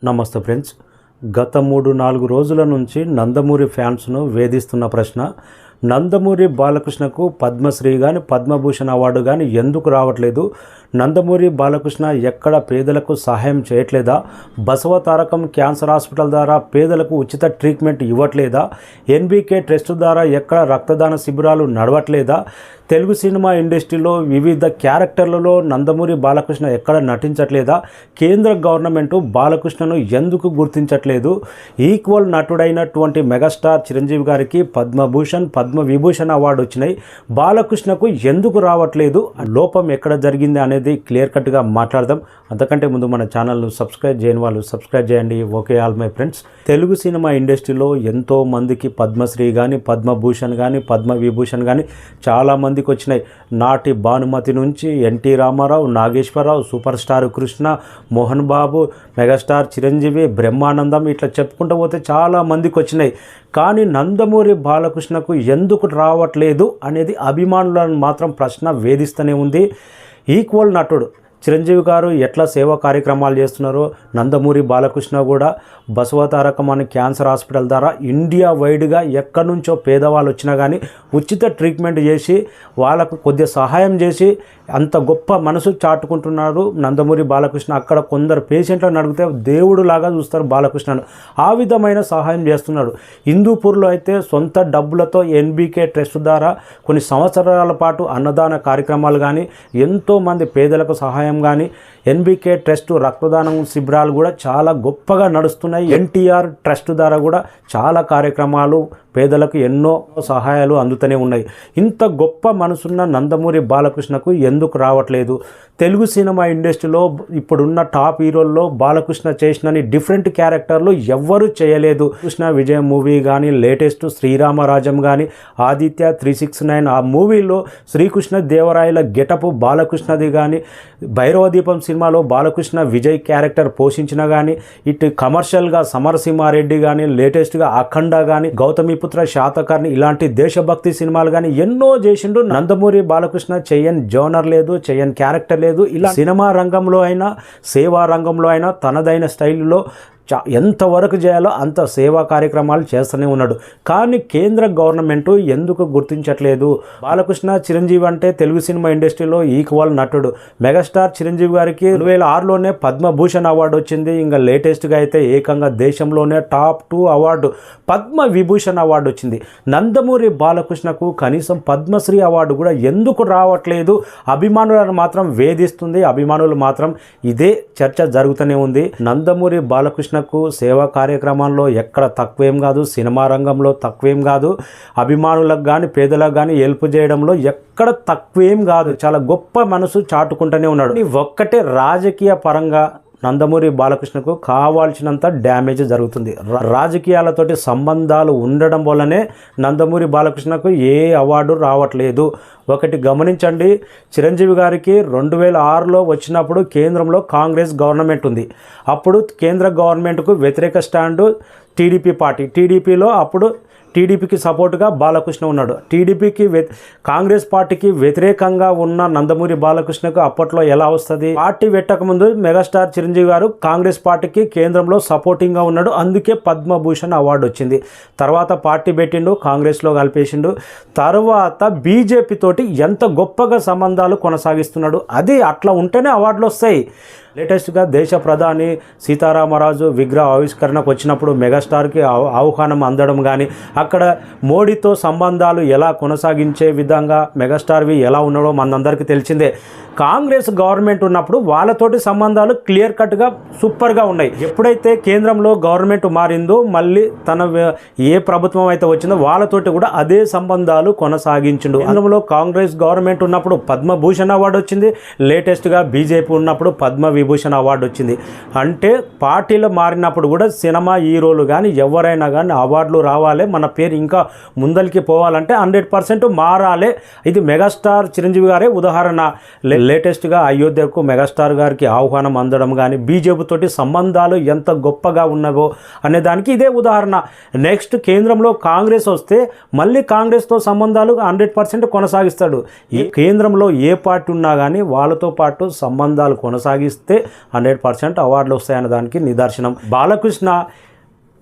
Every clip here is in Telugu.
నమస్తే ఫ్రెండ్స్. గత 3-4 రోజుల నుంచి నందమూరి ఫ్యాన్స్ను వేధిస్తున్న ప్రశ్న, నందమూరి బాలకృష్ణకు పద్మశ్రీ కానీ పద్మభూషణ్ అవార్డు కానీ ఎందుకు రావట్లేదు? నందమూరి బాలకృష్ణ ఎక్కడ పేదలకు సహాయం చేయట్లేదా? బసవతారకం క్యాన్సర్ హాస్పిటల్ ద్వారా పేదలకు ఉచిత ట్రీట్మెంట్ ఇవ్వట్లేదా? ఎన్బీకే ట్రస్ట్ ద్వారా ఎక్కడ రక్తదాన శిబిరాలు నడవట్లేదా? తెలుగు సినిమా ఇండస్ట్రీలో వివిధ క్యారెక్టర్లలో నందమూరి బాలకృష్ణ ఎక్కడ నటించట్లేదా? కేంద్ర గవర్నమెంటు బాలకృష్ణను ఎందుకు గుర్తించట్లేదు? ఈక్వల్ నటుడైనటువంటి మెగాస్టార్ చిరంజీవి గారికి పద్మభూషణ్ పద్మవిభూషణ్ అవార్డు వచ్చినాయి, బాలకృష్ణకు ఎందుకు రావట్లేదు? లోపం ఎక్కడ జరిగింది అనేది క్లియర్ కట్గా మాట్లాడదాం. అంతకంటే ముందు మన ఛానల్ను సబ్స్క్రైబ్ చేయని వాళ్ళు సబ్స్క్రైబ్ చేయండి. Okay all my friends. Telugu cinema ఇండస్ట్రీలో ఎంతో మందికి పద్మశ్రీ కానీ పద్మభూషణ్ కానీ పద్మవిభూషణ్ కానీ చాలామందికి వచ్చినాయి. నాటి భానుమతి నుంచి NT Rama Rao, Nageswara Rao, super star Krishna, Mohan Babu, megastar Chiranjeevi, Brahmanandam, ఇట్లా చెప్పుకుంటూ పోతే చాలామందికి వచ్చినాయి. కానీ నందమూరి బాలకృష్ణకు ఎందుకు రావట్లేదు అనేది అభిమానులను మాత్రం ప్రశ్న వేధిస్తూనే ఉంది. ఈక్వల్ నటుడు చిరంజీవి గారు ఎట్లా సేవా కార్యక్రమాలు చేస్తున్నారో నందమూరి బాలకృష్ణ కూడా బసవతారకం అనే క్యాన్సర్ హాస్పిటల్ ద్వారా ఇండియా వైడ్గా ఎక్కడి నుంచో పేదవాళ్ళు వచ్చినా కానీ ఉచిత ట్రీట్మెంట్ చేసి వాళ్ళకు కొద్దిగా సహాయం చేసి అంత గొప్ప మనసు చాటుకుంటున్నారు నందమూరి బాలకృష్ణ. అక్కడ కొందరు పేషెంట్లను అడిగితే దేవుడు లాగా చూస్తారు బాలకృష్ణను. ఆ విధమైన సహాయం చేస్తున్నాడు. హిందూపూర్లో అయితే సొంత డబ్బులతో ఎన్బీకే ట్రస్ట్ ద్వారా కొన్ని సంవత్సరాల పాటు అన్నదాన కార్యక్రమాలు కానీ ఎంతోమంది పేదలకు సహాయం కానీ ఎన్బీకే ట్రస్ట్ రక్తదానం శిబిరాలు కూడా చాలా గొప్పగా నడుస్తున్నాయి. ఎన్టీఆర్ ట్రస్ట్ ద్వారా కూడా చాలా కార్యక్రమాలు పేదలకు ఎన్నో సహాయాలు అందుతూనే ఉన్నాయి. ఇంత గొప్ప మనసున్న నందమూరి బాలకృష్ణకు ఎందుకు రావట్లేదు? తెలుగు సినిమా ఇండస్ట్రీలో ఇప్పుడున్న టాప్ హీరోల్లో బాలకృష్ణ చేసినని డిఫరెంట్ క్యారెక్టర్లు ఎవ్వరూ చేయలేదు. కృష్ణ విజయ్ మూవీ కానీ, లేటెస్ట్ శ్రీరామరాజం కానీ, ఆదిత్య 369 ఆ మూవీలో శ్రీకృష్ణ దేవరాయల గెటప్ బాలకృష్ణది కానీ, భైరవ దీపం సినిమాలో బాలకృష్ణ విజయ్ క్యారెక్టర్ పోషించిన కానీ, ఇటు కమర్షియల్గా సమరసింహారెడ్డి కానీ, లేటెస్ట్గా అఖండ కానీ, గౌతమిపుత్ర శాతకర్ణి ఇలాంటి దేశభక్తి సినిమాలు కానీ ఎన్నో చేసిండు. నందమూరి బాలకృష్ణ చేయని జోనర్ లేదు, చేయని క్యారెక్టర్ లేదు. ఇలా సినిమా రంగంలో అయినా సేవా రంగంలో అయినా తనదైన స్టైల్లో ఎంతవరకు చేయాలో అంత సేవా కార్యక్రమాలు చేస్తూనే ఉన్నాడు. కానీ కేంద్ర గవర్నమెంటు ఎందుకు గుర్తించట్లేదు? బాలకృష్ణ చిరంజీవి అంటే తెలుగు సినిమా ఇండస్ట్రీలో ఈక్వల్ నటుడు. మెగాస్టార్ చిరంజీవి గారికి 2006లోనే పద్మభూషణ్ అవార్డు వచ్చింది. ఇంకా లేటెస్ట్గా అయితే ఏకంగా దేశంలోనే టాప్ 2 అవార్డు పద్మవిభూషణ్ అవార్డు వచ్చింది. నందమూరి బాలకృష్ణకు కనీసం పద్మశ్రీ అవార్డు కూడా ఎందుకు రావట్లేదు? అభిమానులను మాత్రం వేధిస్తుంది. అభిమానులు మాత్రం ఇదే చర్చ జరుగుతూనే ఉంది. నందమూరి బాలకృష్ణ సేవా కార్యక్రమాల్లో ఎక్కడ తక్కువేం కాదు, సినిమా రంగంలో తక్కువేం కాదు, అభిమానులకు కానీ పేదలకు కానీ హెల్ప్ చేయడంలో ఎక్కడ తక్కువేం కాదు. చాలా గొప్ప మనసు చాటుకుంటూనే ఉన్నాడు. ఒక్కటే రాజకీయ పరంగా నందమూరి బాలకృష్ణకు కావాల్సినంత డ్యామేజ్ జరుగుతుంది. రాజకీయాలతోటి సంబంధాలు ఉండడం వల్లనే నందమూరి బాలకృష్ణకు ఏ అవార్డు రావట్లేదు. ఒకటి గమనించండి, చిరంజీవి గారికి 2006లో వచ్చినప్పుడు కేంద్రంలో కాంగ్రెస్ గవర్నమెంట్ ఉంది. అప్పుడు కేంద్ర గవర్నమెంట్కు వ్యతిరేక స్టాండు టీడీపీ పార్టీ. టీడీపీలో అప్పుడు టీడీపీకి సపోర్ట్గా బాలకృష్ణ ఉన్నాడు. కాంగ్రెస్ పార్టీకి వ్యతిరేకంగా ఉన్న నందమూరి బాలకృష్ణకు అప్పట్లో ఎలా వస్తుంది? పార్టీ పెట్టకముందు మెగాస్టార్ చిరంజీవి గారు కాంగ్రెస్ పార్టీకి కేంద్రంలో సపోర్టింగ్గా ఉన్నాడు. అందుకే పద్మభూషణ్ అవార్డు వచ్చింది. తర్వాత పార్టీ పెట్టిండు, కాంగ్రెస్లో కలిపేసిండు. తర్వాత బీజేపీ తోటి ఎంత గొప్పగా సంబంధాలు కొనసాగిస్తున్నాడు. అది అట్లా ఉంటేనే అవార్డులు వస్తాయి. లేటెస్ట్గా దేశ ప్రధాని సీతారామరాజు విగ్రహ ఆవిష్కరణకు వచ్చినప్పుడు మెగాస్టార్కి ఆహ్వానం అందడం కానీ, అక్కడ మోడీతో సంబంధాలు ఎలా కొనసాగించే విధంగా మెగాస్టార్వి ఎలా ఉన్నాడో మనందరికీ తెలిసిందే. కాంగ్రెస్ గవర్నమెంట్ ఉన్నప్పుడు వాళ్ళతోటి సంబంధాలు క్లియర్ కట్గా సూపర్గా ఉన్నాయి. ఎప్పుడైతే కేంద్రంలో గవర్నమెంట్ మారిందో మళ్ళీ ఏ ప్రభుత్వం అయితే వచ్చిందో వాళ్ళతోటి కూడా అదే సంబంధాలు కొనసాగించిండు. అందులో కాంగ్రెస్ గవర్నమెంట్ ఉన్నప్పుడు పద్మభూషణ్ అవార్డు వచ్చింది. లేటెస్ట్గా బీజేపీ ఉన్నప్పుడు పద్మవిభూషణ్ అవార్డు వచ్చింది. అంటే పార్టీలు మారినప్పుడు కూడా సినిమా హీరోలు కానీ ఎవరైనా కానీ అవార్డులు రావాలి, మన పేరు ఇంకా ముందరికి పోవాలంటే 100% మారాలి. ఇది మెగాస్టార్ చిరంజీవి గారే ఉదాహరణ. లేటెస్ట్గా అయోధ్యకు మెగాస్టార్ గారికి ఆహ్వానం అందడం కానీ బీజేపీ తోటి సంబంధాలు ఎంత గొప్పగా ఉన్నవో అనే దానికి ఇదే ఉదాహరణ. నెక్స్ట్ కేంద్రంలో కాంగ్రెస్ వస్తే మళ్ళీ కాంగ్రెస్తో సంబంధాలు 100% కొనసాగిస్తాడు. ఈ కేంద్రంలో ఏ పార్టీ ఉన్నా కానీ వాళ్ళతో పాటు సంబంధాలు కొనసాగిస్తే 100% అవార్డులు వస్తాయన్న దానికి నిదర్శనం. బాలకృష్ణ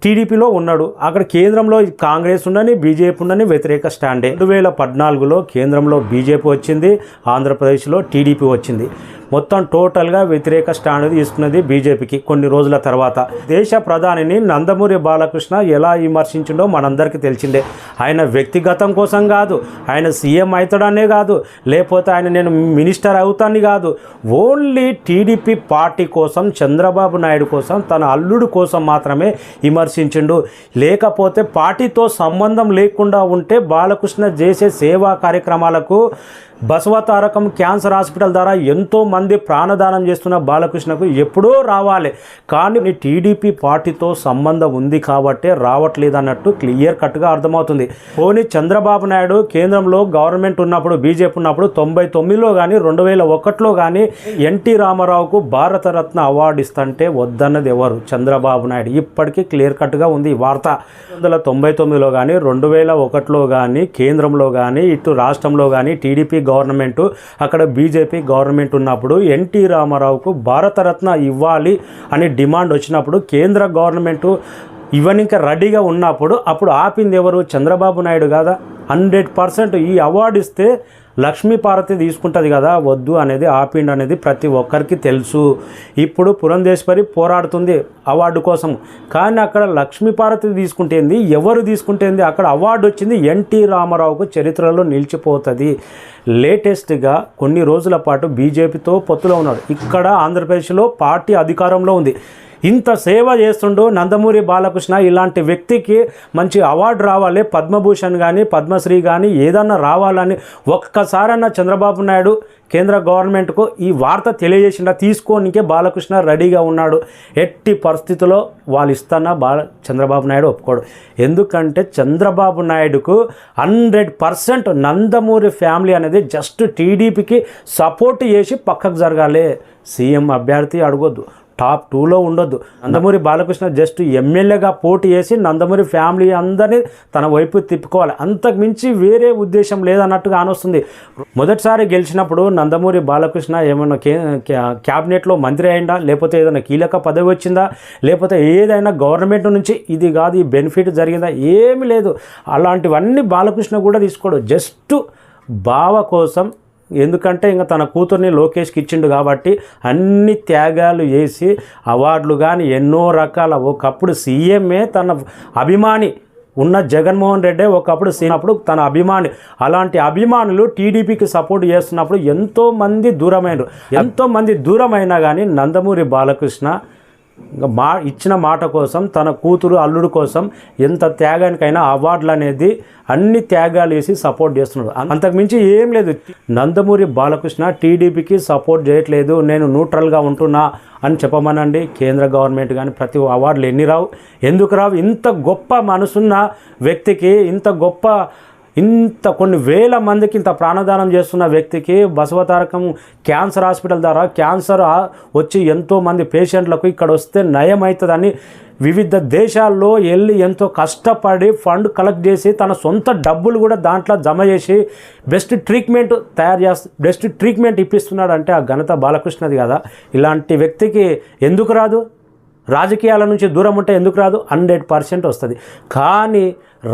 టీడీపీలో ఉన్నాడు, అక్కడ కేంద్రంలో కాంగ్రెస్ ఉండని బీజేపీ ఉండని వ్యతిరేక స్టాండే. 2014లో కేంద్రంలో బీజేపీ వచ్చింది, ఆంధ్రప్రదేశ్లో టీడీపీ వచ్చింది. మొత్తం టోటల్గా వ్యతిరేక స్టాండ్ తీసుకున్నది బీజేపీకి. కొన్ని రోజుల తర్వాత దేశ ప్రధానిని నందమూరి బాలకృష్ణ ఎలా విమర్శించిండో మనందరికీ తెలిసిందే. ఆయన వ్యక్తిగతం కోసం కాదు, ఆయన సీఎం అవుతాడనే కాదు, లేకపోతే ఆయన నేను మినిస్టర్ అవుతాను కాదు, ఓన్లీ టీడీపీ పార్టీ కోసం, చంద్రబాబు నాయుడు కోసం, తన అల్లుడు కోసం మాత్రమే విమర్శించిండు. లేకపోతే పార్టీతో సంబంధం లేకుండా ఉంటే బాలకృష్ణ చేసే సేవా కార్యక్రమాలకు బసవతారకం క్యాన్సర్ హాస్పిటల్ ద్వారా ఎంతోమంది ప్రాణదానం చేస్తున్న బాలకృష్ణకు ఎప్పుడో రావాలి, కానీ టీడీపీ పార్టీతో సంబంధం ఉంది కాబట్టే రావట్లేదు అన్నట్టు క్లియర్ కట్గా అర్థమవుతుంది. పోనీ చంద్రబాబు నాయుడు కేంద్రంలో గవర్నమెంట్ ఉన్నప్పుడు, బీజేపీ ఉన్నప్పుడు 99లో కానీ 2001లో కానీ ఎన్టీ రామారావుకు భారతరత్న అవార్డు ఇస్తుంటే వద్దన్నది ఎవరు? చంద్రబాబు నాయుడు. ఇప్పటికీ క్లియర్ కట్గా ఉంది ఈ వార్త. 1999లో కానీ 2001లో కానీ కేంద్రంలో కానీ ఇటు రాష్ట్రంలో కానీ టీడీపీ గవర్నమెంట్, అక్కడ బీజేపీ గవర్నమెంట్ ఉన్నప్పుడు ఎన్టీ రామారావుకు భారతరత్న ఇవ్వాలి అని డిమాండ్ వచ్చినప్పుడు కేంద్ర గవర్నమెంట్ ఇవ్వనిక రెడీగా ఉన్నప్పుడు అప్పుడు ఆపింది ఎవరు? చంద్రబాబు నాయుడు కదా. 100% ఈ అవార్డు ఇస్తే లక్ష్మీపార్వతి తీసుకుంటుంది కదా, వద్దు అనేది ఆపిండి అనేది ప్రతి ఒక్కరికి తెలుసు. ఇప్పుడు పురంధేశ్వరి పోరాడుతుంది అవార్డు కోసం, కానీ అక్కడ లక్ష్మీపార్వతి తీసుకుంటేంది, ఎవరు తీసుకుంటేంది? అక్కడ అవార్డు వచ్చింది ఎన్టీ రామారావుకు, చరిత్రలో నిలిచిపోతుంది. లేటెస్ట్గా కొన్ని రోజుల పాటు బీజేపీతో పొత్తులో ఉన్నాడు. ఇక్కడ ఆంధ్రప్రదేశ్లో పార్టీ అధికారంలో ఉంది. ఇంత సేవ చేస్తుండో నందమూరి బాలకృష్ణ ఇలాంటి వ్యక్తికి మంచి అవార్డు రావాలి, పద్మభూషణ్ కానీ పద్మశ్రీ కానీ ఏదన్నా రావాలని ఒక్కసారన్నా చంద్రబాబు నాయుడు కేంద్ర గవర్నమెంట్కు ఈ వార్త తెలియజేసిండా? తీసుకోనికే బాలకృష్ణ రెడీగా ఉన్నాడు. ఎట్టి పరిస్థితుల్లో వాళ్ళు ఇస్తానా చంద్రబాబు నాయుడు ఒప్పుకోడు. ఎందుకంటే చంద్రబాబు నాయుడుకు 100% నందమూరి ఫ్యామిలీ అనేది జస్ట్ టీడీపీకి సపోర్ట్ చేసి పక్కకు జరగాలి. సీఎం అభ్యర్థి అడగొద్దు, టాప్ 2లో ఉండొద్దు. నందమూరి బాలకృష్ణ జస్ట్ ఎమ్మెల్యేగా పోటీ చేసి నందమూరి ఫ్యామిలీ అందరినీ తన వైపు తిప్పుకోవాలి, అంతకు మించి వేరే ఉద్దేశం లేదన్నట్టుగా ఆనొస్తుంది. మొదటిసారి గెలిచినప్పుడు నందమూరి బాలకృష్ణ ఏమన్నా క్యాబినెట్లో మంత్రి అయిందా, లేకపోతే ఏదైనా కీలక పదవి వచ్చిందా, లేకపోతే ఏదైనా గవర్నమెంట్ నుంచి ఇది కాదు ఈ బెనిఫిట్ జరిగిందా? ఏమీ లేదు. అలాంటివన్నీ బాలకృష్ణ కూడా తీసుకోడు, జస్ట్ బావ కోసం. ఎందుకంటే ఇంకా తన కూతుర్ని లోకేష్కి ఇచ్చిండు కాబట్టి అన్ని త్యాగాలు చేసి అవార్డులు కానీ ఎన్నో రకాల. ఒకప్పుడు సీఎంఏ తన అభిమాని ఉన్న జగన్మోహన్ రెడ్డి ఒకప్పుడు సీనప్పుడు తన అభిమాని. అలాంటి అభిమానులు టీడీపీకి సపోర్ట్ చేస్తున్నప్పుడు ఎంతోమంది దూరమైనరు. ఎంతోమంది దూరమైనా కానీ నందమూరి బాలకృష్ణ ఇచ్చిన మాట కోసం, తన కూతురు అల్లుడు కోసం ఎంత త్యాగానికైనా అవార్డులు అనేది అన్ని త్యాగాలు వేసి సపోర్ట్ చేస్తున్నాడు. అంతకుమించి ఏం లేదు. నందమూరి బాలకృష్ణ టీడీపీకి సపోర్ట్ చేయట్లేదు, నేను న్యూట్రల్గా ఉంటున్నా అని చెప్పమనండి కేంద్ర గవర్నమెంట్ కానీ. ప్రతి అవార్డులు ఎన్ని రావు? ఎందుకు రావు? ఇంత గొప్ప మనసున్న వ్యక్తికి, ఇంత కొన్ని వేల మందికి ఇంత ప్రాణదానం చేస్తున్న వ్యక్తికి, బసవతారకం క్యాన్సర్ హాస్పిటల్ ద్వారా క్యాన్సర్ వచ్చి ఎంతోమంది పేషెంట్లకు ఇక్కడ వస్తే నయం అవుతుందని వివిధ దేశాల్లో వెళ్ళి ఎంతో కష్టపడి ఫండ్ కలెక్ట్ చేసి తన సొంత డబ్బులు కూడా దాంట్లో జమ చేసి బెస్ట్ ట్రీట్మెంట్ ఇప్పిస్తున్నాడు అంటే ఆ ఘనత బాలకృష్ణది కదా. ఇలాంటి వ్యక్తికి ఎందుకు రాదు? రాజకీయాల నుంచి దూరం ఉంటే ఎందుకు రాదు? 100% వస్తుంది. కానీ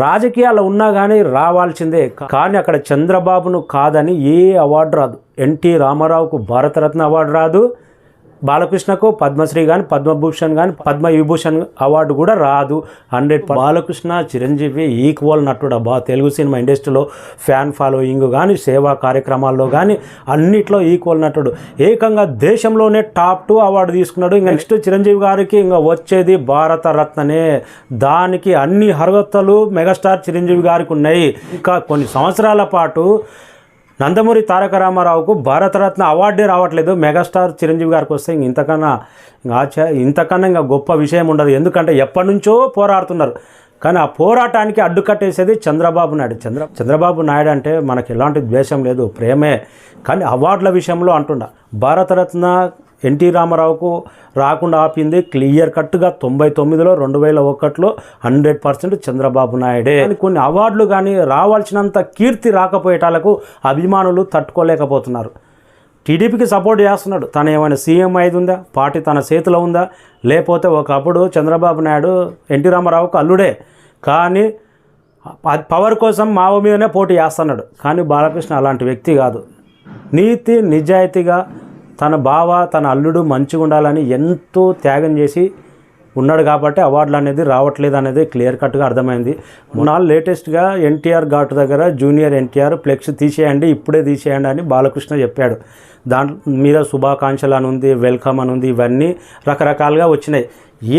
రాజకీయాలు ఉన్నా కానీ రావాల్సిందే. కానీ అక్కడ చంద్రబాబును కాదని ఏ అవార్డు రాదు. ఎన్టీ రామారావుకు భారతరత్న అవార్డు రాదు, బాలకృష్ణకు పద్మశ్రీ కానీ పద్మభూషణ్ కానీ పద్మవిభూషణ్ అవార్డు కూడా రాదు. 100 బాలకృష్ణ చిరంజీవి ఈక్వల్ నటుడు అబ్బా. తెలుగు సినిమా ఇండస్ట్రీలో ఫ్యాన్ ఫాలోయింగ్ కానీ సేవా కార్యక్రమాల్లో కానీ అన్నిట్లో ఈక్వల్ నటుడు. ఏకంగా దేశంలోనే టాప్ 2 అవార్డు తీసుకున్నాడు. ఇంకా నెక్స్ట్ చిరంజీవి గారికి ఇంకా వచ్చేది భారతరత్ననే. దానికి అన్ని అర్హతలు మెగాస్టార్ చిరంజీవి గారికి ఉన్నాయి. ఇంకా కొన్ని సంవత్సరాల పాటు నందమూరి తారక రామారావుకు భారతరత్న అవార్డే రావట్లేదు. మెగాస్టార్ చిరంజీవి గారికి వస్తే ఇంతకన్నా ఇంకా గొప్ప విషయం ఉండదు. ఎందుకంటే ఎప్పటి నుంచో పోరాడుతున్నారు. కానీ ఆ పోరాటానికి అడ్డుకట్టేసేది చంద్రబాబు నాయుడు. చంద్రబాబు నాయుడు అంటే మనకి ఎలాంటి ద్వేషం లేదు, ప్రేమే. కానీ అవార్డుల విషయంలో అంటుండ భారతరత్న ఎన్టీ రామారావుకు రాకుండా ఆపింది క్లియర్ కట్గా 99లో 2001లో 100% చంద్రబాబు నాయుడే. కొన్ని అవార్డులు కానీ రావాల్సినంత కీర్తి రాకపోయేటాలకు అభిమానులు తట్టుకోలేకపోతున్నారు. టీడీపీకి సపోర్ట్ చేస్తున్నాడు. తను ఏమైనా సీఎం అయింది ఉందా, పార్టీ తన చేతిలో ఉందా? లేకపోతే ఒకప్పుడు చంద్రబాబు నాయుడు ఎన్టీ రామారావుకు అల్లుడే, కానీ పవర్ కోసం మావ మీదనే పోటీ చేస్తున్నాడు. కానీ బాలకృష్ణ అలాంటి వ్యక్తి కాదు. నీతి నిజాయితీగా తన బావ తన అల్లుడు మంచిగా ఉండాలని ఎంతో త్యాగం చేసి ఉన్నాడు కాబట్టి అవార్డులు అనేది రావట్లేదు అనేది క్లియర్ కట్గా అర్థమైంది. మొన్న లేటెస్ట్గా ఎన్టీఆర్ ఘాటు దగ్గర జూనియర్ ఎన్టీఆర్ ఫ్లెక్స్ తీసేయండి, ఇప్పుడే తీసేయండి అని బాలకృష్ణ చెప్పాడు. దాని మీద శుభాకాంక్షలు అని ఉంది, వెల్కమ్ అని ఉంది, ఇవన్నీ రకరకాలుగా వచ్చినాయి.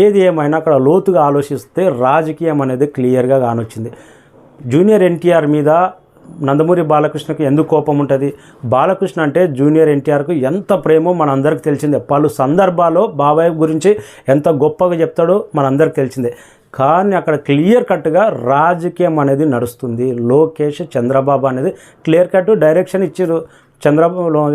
ఏది ఏమైనా అక్కడ లోతుగా ఆలోచిస్తే రాజకీయం అనేది క్లియర్గా కానొచ్చింది. జూనియర్ ఎన్టీఆర్ మీద నందమూరి బాలకృష్ణకు ఎందుకు కోపం ఉంటుంది? బాలకృష్ణ అంటే జూనియర్ ఎన్టీఆర్కు ఎంత ప్రేమో మనందరికి తెలిసిందే. పలు సందర్భాల్లో బాబాయ్ గురించి ఎంత గొప్పగా చెప్తాడో మనందరికి తెలిసిందే. కానీ అక్కడ క్లియర్ కట్గా రాజకీయం అనేది నడుస్తుంది. లోకేష్ చంద్రబాబు అనేది క్లియర్ కట్ డైరెక్షన్ ఇచ్చారు.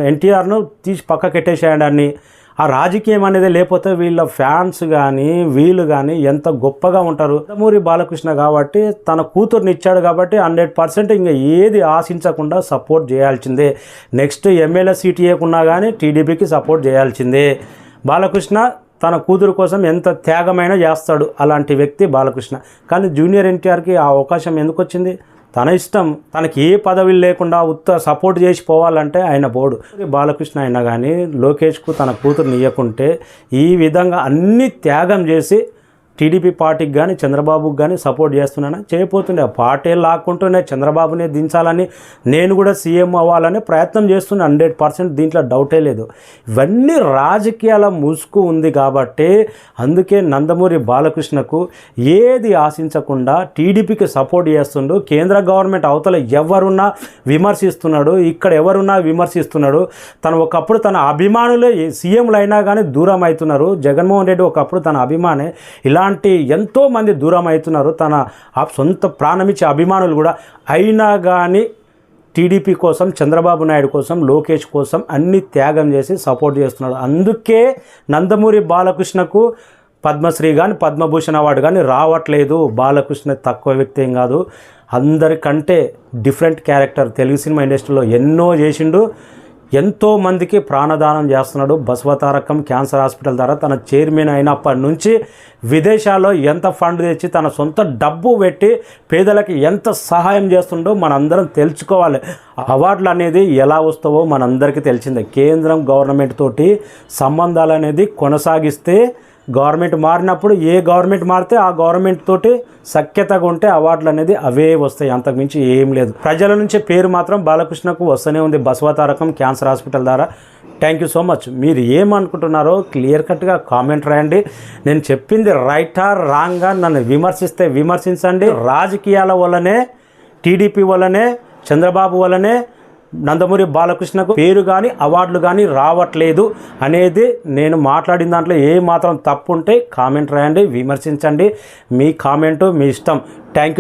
ఎన్టీఆర్ను తీసి పక్కకెట్టేసేయండి అని. ఆ రాజకీయం అనేది లేకపోతే వీళ్ళ ఫ్యాన్స్ కానీ వీళ్ళు కానీ ఎంత గొప్పగా ఉంటారు. నందమూరి బాలకృష్ణ కాబట్టి తన కూతుర్ని ఇచ్చాడు కాబట్టి 100% ఇంకా ఏది ఆశించకుండా సపోర్ట్ చేయాల్సిందే. నెక్స్ట్ ఎమ్మెల్యే సీట్ ఇవ్వకున్నా కానీ టీడీపీకి సపోర్ట్ చేయాల్సిందే. బాలకృష్ణ తన కూతురు కోసం ఎంత త్యాగమైనా చేస్తాడు, అలాంటి వ్యక్తి బాలకృష్ణ. కానీ జూనియర్ ఎన్టీఆర్కి ఆ అవకాశం ఎందుకు వచ్చింది? తన ఇష్టం. తనకి ఏ పదవులు లేకుండా సపోర్ట్ చేసి పోవాలంటే ఆయన పోడు. బాలకృష్ణ అయినా కానీ లోకేష్కు తన కూతురుని ఇవ్వకుంటే ఈ విధంగా అన్ని త్యాగం చేసి టీడీపీ పార్టీకి కానీ చంద్రబాబుకి కానీ సపోర్ట్ చేస్తున్నాను చేయపోతుండే. ఆ పార్టీ లాక్కుంటూనే చంద్రబాబునే దించాలని, నేను కూడా సీఎం అవ్వాలని ప్రయత్నం చేస్తున్నా. 100% దీంట్లో డౌటే లేదు. ఇవన్నీ రాజకీయాల ముసుగు ఉంది కాబట్టి అందుకే నందమూరి బాలకృష్ణకు ఏది ఆశించకుండా టీడీపీకి సపోర్ట్ చేస్తుండు. కేంద్ర గవర్నమెంట్ అవతల ఎవరున్నా విమర్శిస్తున్నాడు, ఇక్కడ ఎవరున్నా విమర్శిస్తున్నాడు. తను ఒకప్పుడు తన అభిమానులే సీఎంలు అయినా కానీ దూరం అవుతున్నారు. జగన్మోహన్ రెడ్డి ఒకప్పుడు తన అభిమానే. ఇలాంటి ఎంతోమంది దూరం అవుతున్నారు, తన సొంత ప్రాణమిచ్చే అభిమానులు కూడా. అయినా కానీ టీడీపీ కోసం, చంద్రబాబు నాయుడు కోసం, లోకేష్ కోసం అన్ని త్యాగం చేసి సపోర్ట్ చేస్తున్నాడు. అందుకే నందమూరి బాలకృష్ణకు పద్మశ్రీ కానీ పద్మభూషణ్ అవార్డు కానీ రావట్లేదు. బాలకృష్ణ తక్కువ వ్యక్తి ఏం కాదు, అందరికంటే డిఫరెంట్ క్యారెక్టర్. తెలుగు సినిమా ఇండస్ట్రీలో ఎన్నో చేసిండు, ఎంతోమందికి ప్రాణదానం చేస్తున్నాడు. బసవతారకం క్యాన్సర్ హాస్పిటల్ ద్వారా తన చైర్మన్ అయినప్పటి నుంచి విదేశాల్లో ఎంత ఫండ్ తెచ్చి తన సొంత డబ్బు పెట్టి పేదలకి ఎంత సహాయం చేస్తుండో మనందరం తెలుసుకోవాలి. అవార్డులు అనేది ఎలా వస్తావో మనందరికీ తెలిసిందే. కేంద్రం గవర్నమెంట్ తోటి సంబంధాలు అనేది కొనసాగిస్తే, గవర్నమెంట్ మారినప్పుడు ఏ గవర్నమెంట్ మారితే ఆ గవర్నమెంట్ తోటి సఖ్యతగా ఉంటే అవార్డులు అనేది అవే వస్తాయి, అంతకుమించి ఏం లేదు. ప్రజల నుంచి పేరు మాత్రం బాలకృష్ణకు వస్తూనే ఉంది బసవతారకం క్యాన్సర్ హాస్పిటల్ ద్వారా. Thank you so much. మీరు ఏమనుకుంటున్నారో క్లియర్ కట్గా కామెంట్ రాయండి. నేను చెప్పింది రైటా రాంగా నన్ను విమర్శిస్తే విమర్శించండి. రాజకీయాల వల్లనే, టీడీపీ వల్లనే, చంద్రబాబు వల్లనే నందమూరి బాలకృష్ణకు పేరు కానీ అవార్డులు కానీ రావట్లేదు అనేది నేను మాట్లాడిన దాంట్లో ఏ మాత్రం తప్పు ఉంటే కామెంట్ రాయండి, విమర్శించండి. మీ కామెంటు మీ ఇష్టం. Thank you.